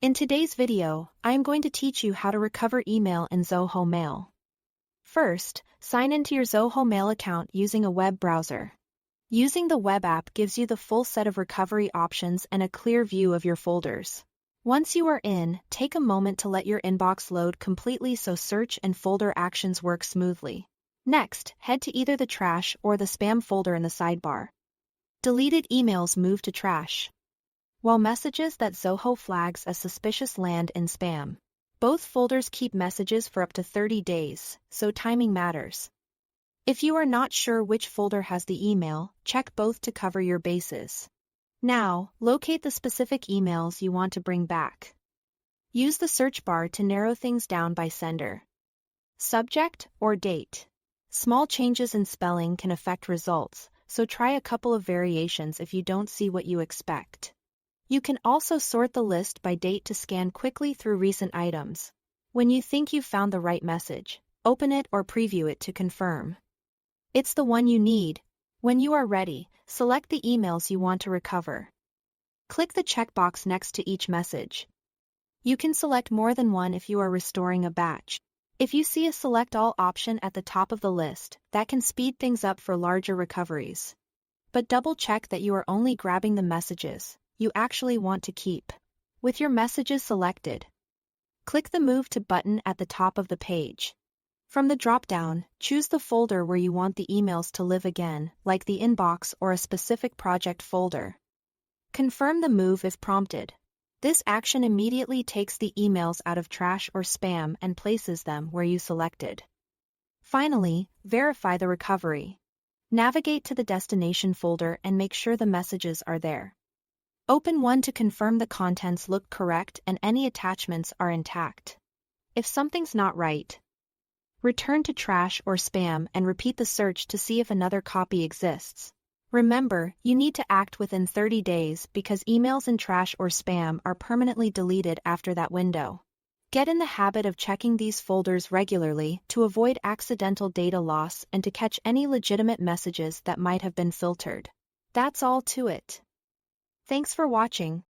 In today's video, I am going to teach you how to recover email in Zoho Mail. First, sign into your Zoho Mail account using a web browser. Using the web app gives you the full set of recovery options and a clear view of your folders. Once you are in, take a moment to let your inbox load completely so search and folder actions work smoothly. Next, head to either the trash or the spam folder in the sidebar. Deleted emails move to trash, while messages that Zoho flags as suspicious land in spam. Both folders keep messages for up to 30 days, so timing matters. If you are not sure which folder has the email, check both to cover your bases. Now, locate the specific emails you want to bring back. Use the search bar to narrow things down by sender, subject, or date. Small changes in spelling can affect results, so try a couple of variations if you don't see what you expect. You can also sort the list by date to scan quickly through recent items. When you think you've found the right message, open it or preview it to confirm it's the one you need. When you are ready, select the emails you want to recover. Click the checkbox next to each message. You can select more than one if you are restoring a batch. If you see a Select All option at the top of the list, that can speed things up for larger recoveries. But double-check that you are only grabbing the messages you actually want to keep. With your messages selected, click the Move to button at the top of the page. From the drop-down, choose the folder where you want the emails to live again, like the inbox or a specific project folder. Confirm the move if prompted. This action immediately takes the emails out of trash or spam and places them where you selected. Finally, verify the recovery. Navigate to the destination folder and make sure the messages are there. Open one to confirm the contents look correct and any attachments are intact. If something's not right, return to trash or spam and repeat the search to see if another copy exists. Remember, you need to act within 30 days because emails in trash or spam are permanently deleted after that window. Get in the habit of checking these folders regularly to avoid accidental data loss and to catch any legitimate messages that might have been filtered. That's all to it. Thanks for watching.